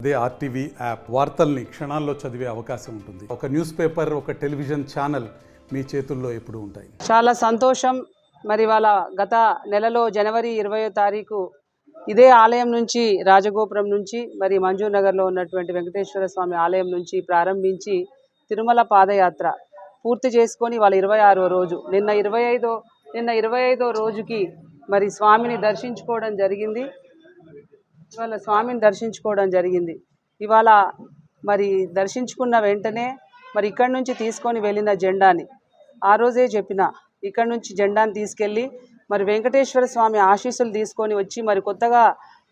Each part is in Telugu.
అదే ఆర్టీవీ యాప్ వార్తల్ని క్షణాల్లో చదివే అవకాశం ఉంటుంది. ఒక న్యూస్ పేపర్, ఒక టెలివిజన్ ఛానల్ మీ చేతుల్లో ఎప్పుడూ ఉంటాయి. చాలా సంతోషం. మరి వాళ్ళ గత నెలలో జనవరి 20వ తారీఖు ఇదే ఆలయం నుంచి, రాజగోపురం నుంచి, మరి మంజూర్ నగర్లో ఉన్నటువంటి వెంకటేశ్వర స్వామి ఆలయం నుంచి ప్రారంభించి తిరుమల పాదయాత్ర పూర్తి చేసుకొని వాళ్ళ 26వ రోజు నిన్న 25వ రోజుకి మరి స్వామిని దర్శించుకోవడం జరిగింది. ఇవాళ స్వామిని దర్శించుకోవడం జరిగింది. ఇవాళ మరి దర్శించుకున్న వెంటనే మరి ఇక్కడి నుంచి తీసుకొని వెళ్ళిన జెండాని ఆ రోజే చెప్పిన, ఇక్కడి నుంచి జెండాని తీసుకెళ్ళి మరి వెంకటేశ్వర స్వామి ఆశీస్సులు తీసుకొని వచ్చి మరి కొత్తగా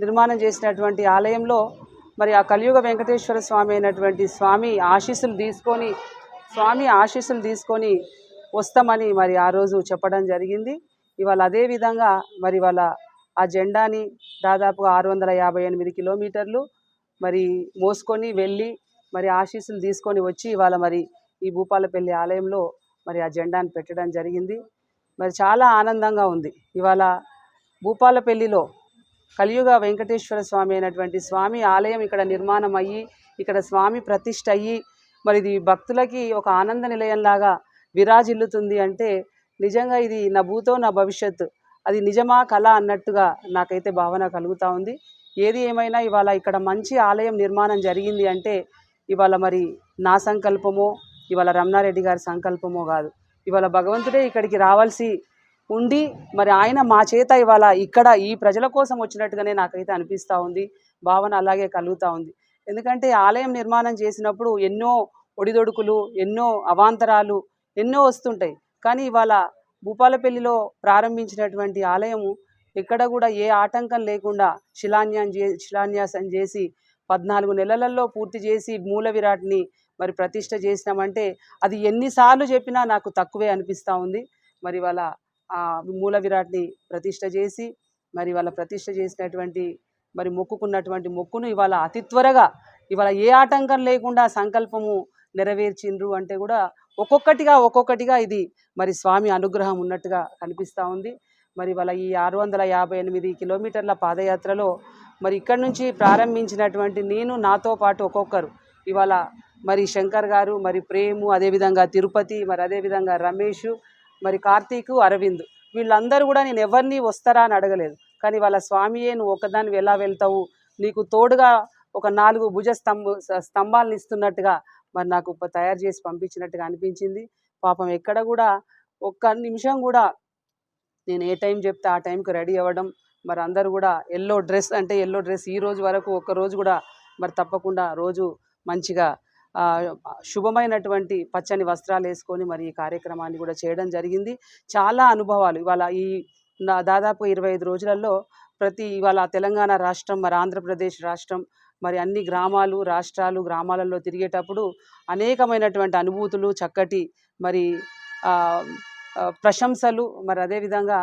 నిర్మాణం చేసినటువంటి ఆలయంలో మరి ఆ కలియుగ వెంకటేశ్వర స్వామి అయినటువంటి స్వామి ఆశీస్సులు తీసుకొని వస్తామని మరి ఆ రోజు చెప్పడం జరిగింది. ఇవాళ అదేవిధంగా మరి వాళ్ళ ఆ జెండాని దాదాపుగా 658 కిలోమీటర్లు మరి మోసుకొని వెళ్ళి మరి ఆశీస్సులు తీసుకొని వచ్చి ఇవాళ మరి ఈ భూపాలపల్లి ఆలయంలో మరి ఆ జెండాను పెట్టడం జరిగింది. మరి చాలా ఆనందంగా ఉంది. ఇవాళ భూపాలపల్లిలో కలియుగ వెంకటేశ్వర స్వామి అయినటువంటి స్వామి ఆలయం ఇక్కడ నిర్మాణం అయ్యి, ఇక్కడ స్వామి ప్రతిష్ఠ అయ్యి మరి ఇది భక్తులకి ఒక ఆనంద నిలయంలాగా విరాజిల్లుతుంది అంటే నిజంగా ఇది నా భూతో నా భవిష్యత్తు, అది నిజమా కళ అన్నట్టుగా నాకైతే భావన కలుగుతూ ఉంది. ఏది ఏమైనా ఇవాళ ఇక్కడ మంచి ఆలయం నిర్మాణం జరిగింది అంటే ఇవాళ మరి నా సంకల్పమో, ఇవాళ రమణారెడ్డి గారి సంకల్పమో కాదు. ఇవాళ భగవంతుడే ఇక్కడికి రావాల్సి ఉండి మరి ఆయన మా చేత ఇవాళ ఇక్కడ ఈ ప్రజల కోసం వచ్చినట్టుగానే నాకైతే అనిపిస్తూ ఉంది, భావన అలాగే కలుగుతూ ఉంది. ఎందుకంటే ఆలయం నిర్మాణం చేసినప్పుడు ఎన్నో ఒడిదొడుకులు, ఎన్నో అవాంతరాలు ఎన్నో వస్తుంటాయి. కానీ ఇవాళ భూపాలపల్లిలో ప్రారంభించినటువంటి ఆలయము ఎక్కడ కూడా ఏ ఆటంకం లేకుండా శిలాన్యాసం చేసి 14 నెలలలో పూర్తి చేసి మూల విరాట్ని మరి ప్రతిష్ఠ చేసినామంటే అది ఎన్నిసార్లు చెప్పినా నాకు తక్కువే అనిపిస్తూ ఉంది. మరి వాళ్ళ మూల విరాట్ని ప్రతిష్ఠ చేసి మరి వాళ్ళ ప్రతిష్ఠ చేసినటువంటి మరి మొక్కుకున్నటువంటి మొక్కును ఇవాళ అతి త్వరగా ఇవాళ ఏ ఆటంకం లేకుండా సంకల్పము నెరవేర్చిండ్రు అంటే కూడా ఒక్కొక్కటిగా ఇది మరి స్వామి అనుగ్రహం ఉన్నట్టుగా కనిపిస్తూ ఉంది. మరి వాళ్ళ ఈ 658 కిలోమీటర్ల పాదయాత్రలో మరి ఇక్కడి నుంచి ప్రారంభించినటువంటి నేను, నాతో పాటు ఒక్కొక్కరు ఇవాళ మరి శంకర్ గారు, మరి ప్రేము, అదేవిధంగా తిరుపతి, మరి అదేవిధంగా రమేష్, మరి కార్తీకు, అరవింద్, వీళ్ళందరూ కూడా నేను ఎవరిని వస్తారా అని అడగలేదు. కానీ వాళ్ళ స్వామియే నువ్వు ఒకదాన్ని ఎలా వెళ్తావు, నీకు తోడుగా ఒక 4 భుజ స్తంభాలను ఇస్తున్నట్టుగా మరి నాకు తయారు చేసి పంపించినట్టుగా అనిపించింది. పాపం ఎక్కడ కూడా ఒక్క నిమిషం కూడా నేను ఏ టైం చెప్తే ఆ టైంకి రెడీ అవ్వడం, మరి అందరూ కూడా ఎల్లో డ్రెస్ ఈ రోజు వరకు ఒక్కరోజు కూడా మరి తప్పకుండా రోజు మంచిగా శుభమైనటువంటి పచ్చని వస్త్రాలు వేసుకొని మరి ఈ కార్యక్రమాన్ని కూడా చేయడం జరిగింది. చాలా అనుభవాలు ఇవాళ ఈ దాదాపు 25 రోజులలో ఇవాళ తెలంగాణ రాష్ట్రం, మరి ఆంధ్రప్రదేశ్ రాష్ట్రం, మరి అన్ని గ్రామాలు, రాష్ట్రాలు, గ్రామాలలో తిరిగేటప్పుడు అనేకమైనటువంటి అనుభూతులు, చక్కటి మరి ప్రశంసలు, మరి అదేవిధంగా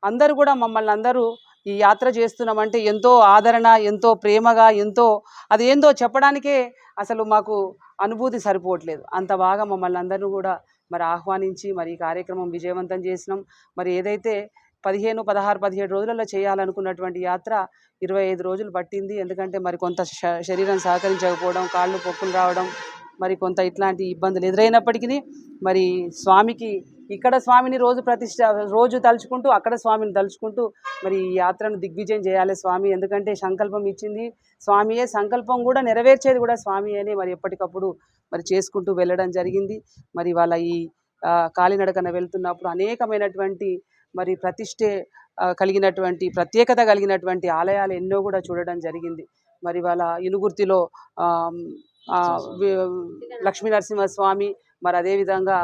అందరూ కూడా మమ్మల్ని అందరూ ఈ యాత్ర చేస్తున్నామంటే ఎంతో ఆదరణ, ఎంతో ప్రేమగా, అదేందో చెప్పడానికే అసలు మాకు అనుభూతి సరిపోవట్లేదు. అంత బాగా మమ్మల్ని అందరూ కూడా మరి ఆహ్వానించి మరి ఈ కార్యక్రమం విజయవంతం చేసినాం. మరి ఏదైతే 15, 16, 17 రోజులలో చేయాలనుకున్నటువంటి యాత్ర 25 రోజులు పట్టింది. ఎందుకంటే మరి కొంత శరీరం సహకరించకపోవడం, కాళ్ళు పొక్కులు రావడం, మరి కొంత ఇట్లాంటి ఇబ్బందులు ఎదురైనప్పటికీ మరి స్వామికి ఇక్కడ స్వామిని రోజు తలుచుకుంటూ, అక్కడ స్వామిని తలుచుకుంటూ మరి ఈ యాత్రను దిగ్విజయం చేయాలి స్వామి. ఎందుకంటే సంకల్పం ఇచ్చింది స్వామియే, సంకల్పం కూడా నెరవేర్చేది కూడా స్వామి అని మరి ఎప్పటికప్పుడు మరి చేసుకుంటూ వెళ్ళడం జరిగింది. మరి వాళ్ళ ఈ కాలినడకన వెళ్తున్నప్పుడు అనేకమైనటువంటి మరి కలిగినటువంటి ప్రత్యేకత కలిగినటువంటి ఆలయాలు ఎన్నో కూడా చూడడం జరిగింది. మరి వాళ్ళ ఇనుగుర్తిలో లక్ష్మీ నరసింహస్వామి, మరి అదేవిధంగా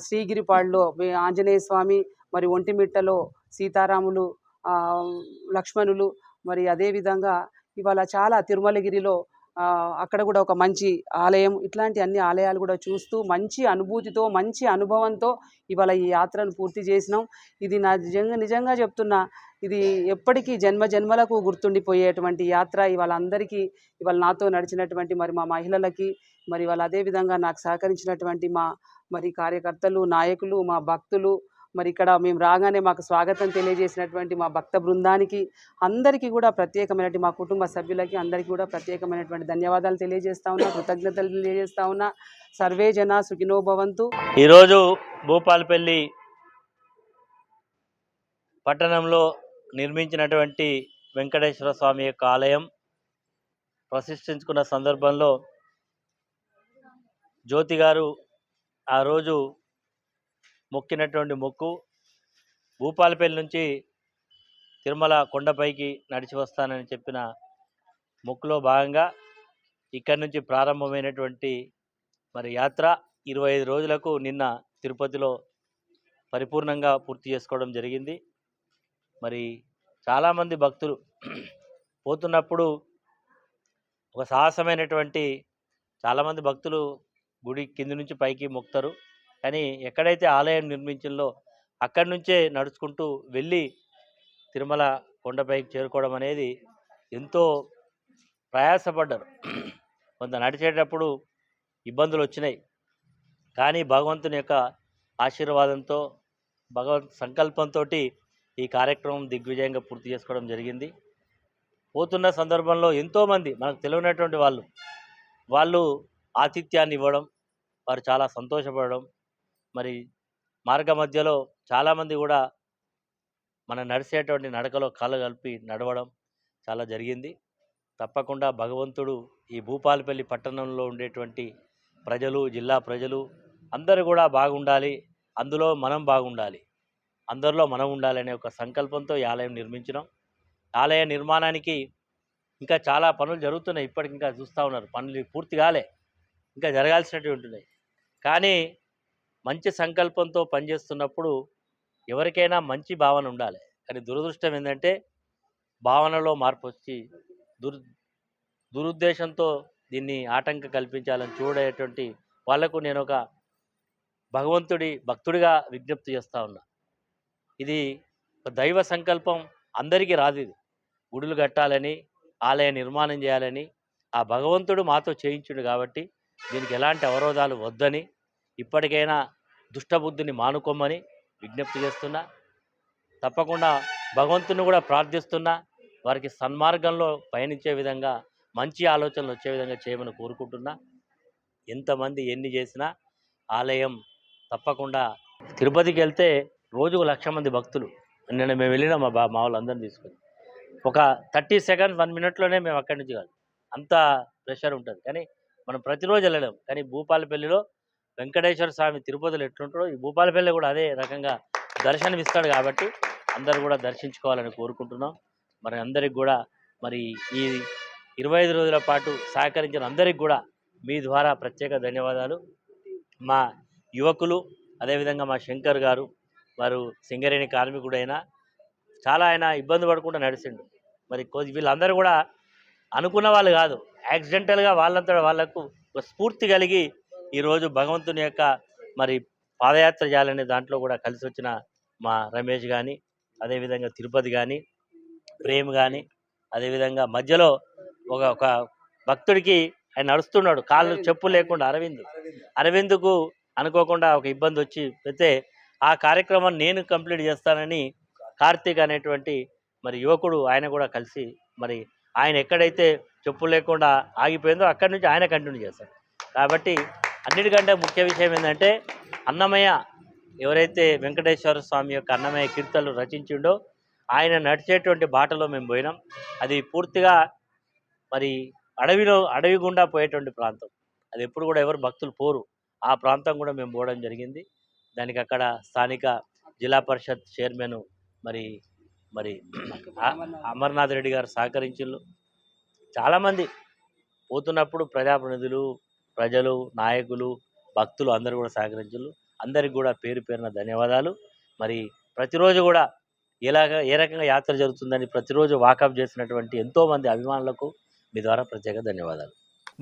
శ్రీగిరిపాడులో ఆంజనేయ స్వామి, మరి ఒంటిమిట్టలో సీతారాములు, లక్ష్మణులు, మరి అదేవిధంగా ఇవాళ చాలా తిరుమలగిరిలో అక్కడ కూడా ఒక మంచి ఆలయం, ఇట్లాంటి అన్ని ఆలయాలు కూడా చూస్తూ మంచి అనుభూతితో, మంచి అనుభవంతో ఇవాళ ఈ యాత్రను పూర్తి చేసినాం. ఇది నా నిజంగా చెప్తున్నా, ఇది ఎప్పటికీ జన్మలకు గుర్తుండిపోయేటువంటి యాత్ర. ఇవాళ అందరికీ, ఇవాళ నాతో నడిచినటువంటి మరి మా మహిళలకి, మరి వాళ్ళ అదేవిధంగా నాకు సహకరించినటువంటి మా మరి కార్యకర్తలు, నాయకులు, మా భక్తులు, మరి ఇక్కడ మేము రాగానే మాకు స్వాగతం తెలియజేసినటువంటి మా భక్త బృందానికి అందరికీ కూడా ప్రత్యేకమైనటువంటి మా కుటుంబ సభ్యులకి అందరికీ కూడా ప్రత్యేకమైనటువంటి ధన్యవాదాలు తెలియజేస్తా ఉన్నా, కృతజ్ఞతలు తెలియజేస్తా ఉన్నా. సర్వే జన సుఖినో భవంతు. ఈరోజు భూపాలపల్లి పట్టణంలో నిర్మించినటువంటి వెంకటేశ్వర స్వామి యొక్క ఆలయం ప్రతిష్ఠించుకున్న సందర్భంలో జ్యోతి గారు ఆ రోజు మొక్కినటువంటి మొక్కు, భూపాలపల్లి నుంచి తిరుమల కొండపైకి నడిచి వస్తానని చెప్పిన మొక్కులో భాగంగా ఇక్కడి నుంచి ప్రారంభమైనటువంటి మరి యాత్ర 25 రోజులకు నిన్న తిరుపతిలో పరిపూర్ణంగా పూర్తి చేసుకోవడం జరిగింది. మరి చాలామంది భక్తులు పోతున్నప్పుడు ఒక సాహసమైనటువంటి చాలామంది భక్తులు గుడి కింది నుంచి పైకి మొక్కుతారు. కానీ ఎక్కడైతే ఆలయం నిర్మించిందో అక్కడి నుంచే నడుచుకుంటూ వెళ్ళి తిరుమల కొండపైకి చేరుకోవడం అనేది ఎంతో ప్రయాసపడ్డారు. కొంత నడిచేటప్పుడు ఇబ్బందులు వచ్చినాయి, కానీ భగవంతుని యొక్క ఆశీర్వాదంతో భగవంతు సంకల్పంతో ఈ కార్యక్రమం దిగ్విజయంగా పూర్తి చేసుకోవడం జరిగింది. పోతున్న సందర్భంలో ఎంతోమంది మనకు తెలియనటువంటి వాళ్ళు ఆతిథ్యాన్ని ఇవ్వడం, వారు చాలా సంతోషపడడం, మరి మార్గ మధ్యలో చాలామంది కూడా మనం నడిచేటువంటి నడకలో కాళ్ళు కలిపి నడవడం చాలా జరిగింది. తప్పకుండా భగవంతుడు ఈ భూపాలపల్లి పట్టణంలో ఉండేటువంటి ప్రజలు, జిల్లా ప్రజలు అందరూ కూడా బాగుండాలి, అందులో మనం బాగుండాలి, అందరిలో మనం ఉండాలనే ఒక సంకల్పంతో ఈ ఆలయం నిర్మించినాం. ఆలయ నిర్మాణానికి ఇంకా చాలా పనులు జరుగుతున్నాయి. ఇప్పటికి ఇంకా చూస్తూ ఉన్నారు, పనులు పూర్తి కాలే, ఇంకా జరగాల్సినవి ఉంటున్నాయి. కానీ మంచి సంకల్పంతో పనిచేస్తున్నప్పుడు ఎవరికైనా మంచి భావన ఉండాలి. కానీ దురదృష్టం ఏంటంటే భావనలో మార్పు వచ్చి దురుద్దేశంతో దీన్ని ఆటంకం కల్పించాలని చూడేటువంటి వాళ్లకు నేను ఒక భక్తుడిగా విజ్ఞప్తి చేస్తూ ఉన్నా. ఇది ఒక దైవ సంకల్పం, అందరికీ రాదు. ఇది గుడులు కట్టాలని, ఆలయ నిర్మాణం చేయాలని ఆ భగవంతుడు మాతో చేయించుడు కాబట్టి దీనికి ఎలాంటి అవరోధాలు వద్దని, ఇప్పటికైనా దుష్టబుద్ధిని మానుకోమని విజ్ఞప్తి చేస్తున్నా. తప్పకుండా భగవంతుని కూడా ప్రార్థిస్తున్నా, వారికి సన్మార్గంలో పయనించే విధంగా మంచి ఆలోచనలు వచ్చే విధంగా చేయమని కోరుకుంటున్నా. ఎంతమంది ఎన్ని చేసినా ఆలయం తప్పకుండా. తిరుపతికి వెళ్తే రోజుకు 1,00,000 మంది భక్తులు. నిన్న మేము వెళ్ళినాం మా వాళ్ళందరినీ తీసుకొని, ఒక 30 సెకండ్స్ 1 మినిట్లోనే మేము అక్కడి నుంచి కాదు, అంత ప్రెషర్ ఉంటుంది. కానీ మనం ప్రతిరోజు వెళ్ళలేం. కానీ భూపాలపల్లిలో వెంకటేశ్వర స్వామి తిరుపతిలో ఎట్లుంటాడో ఈ భూపాలపల్లి కూడా అదే రకంగా దర్శనం ఇస్తాడు కాబట్టి అందరూ కూడా దర్శించుకోవాలని కోరుకుంటున్నాం. మరి అందరికి కూడా మరి ఈ 25 రోజుల పాటు సహకరించిన అందరికి కూడా మీ ద్వారా ప్రత్యేక ధన్యవాదాలు. మా యువకులు, అదేవిధంగా మా శంకర్ గారు, వారు సింగరేణి కార్మికుడైనా చాలా ఆయన ఇబ్బంది పడకుండా నడిచిండు. మరి వీళ్ళందరూ కూడా అనుకున్న వాళ్ళు కాదు, యాక్సిడెంటల్గా వాళ్ళంతా వాళ్లకు ఒక స్ఫూర్తి కలిగి ఈరోజు భగవంతుని యొక్క మరి పాదయాత్ర చేయాలనే దాంట్లో కూడా కలిసి వచ్చిన మా రమేష్ కానీ, అదేవిధంగా తిరుపతి కానీ, ప్రేమ్ కానీ, అదేవిధంగా మధ్యలో ఒక భక్తుడికి ఆయన నడుస్తున్నాడు, కాళ్ళు చెప్పులు లేకుండా, అరవింద్కు అనుకోకుండా ఒక ఇబ్బంది వచ్చి అయితే ఆ కార్యక్రమాన్ని నేను కంప్లీట్ చేస్తానని కార్తీక్ అనేటువంటి మరి యువకుడు ఆయన కూడా కలిసి మరి ఆయన ఎక్కడైతే చెప్పులు లేకుండా ఆగిపోయిందో అక్కడి నుంచి ఆయన కంటిన్యూ చేస్తాడు. కాబట్టి అన్నిటికంటే ముఖ్య విషయం ఏంటంటే అన్నమయ్య ఎవరైతే వెంకటేశ్వర స్వామి యొక్క అన్నమయ్య కీర్తనలు రచించిండో ఆయన నడిచేటువంటి బాటలో మేము పోయినాం. అది పూర్తిగా మరి అడవి గుండా పోయేటువంటి ప్రాంతం. అది ఎప్పుడు కూడా ఎవరు భక్తులు పోరు. ఆ ప్రాంతం కూడా మేము పోవడం జరిగింది. దానికి అక్కడ స్థానిక జిల్లా పరిషత్ చైర్మన్ మరి అమర్నాథ్ రెడ్డి గారు సహకరించారు. చాలామంది పోతున్నప్పుడు ప్రజాప్రతినిధులు, ప్రజలు, నాయకులు, భక్తులు అందరూ కూడా సహకరించారు. అందరికి కూడా పేరు పేరున ధన్యవాదాలు. మరి ప్రతిరోజు కూడా ఏ రకంగా యాత్ర జరుగుతుందని ప్రతిరోజు వాకప్ చేసినటువంటి ఎంతోమంది అభిమానులకు మీ ద్వారా ప్రత్యేక ధన్యవాదాలు.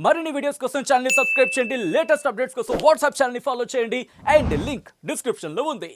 మరిన్ని వీడియోస్ కోసం ఛానల్ ని సబ్స్క్రైబ్ చేయండి, లేటెస్ట్ అప్డేట్స్ కోసం వాట్సాప్ ఛానల్ ని ఫాలో చేయండి అండ్ లింక్ డిస్క్రిప్షన్ లో ఉంది.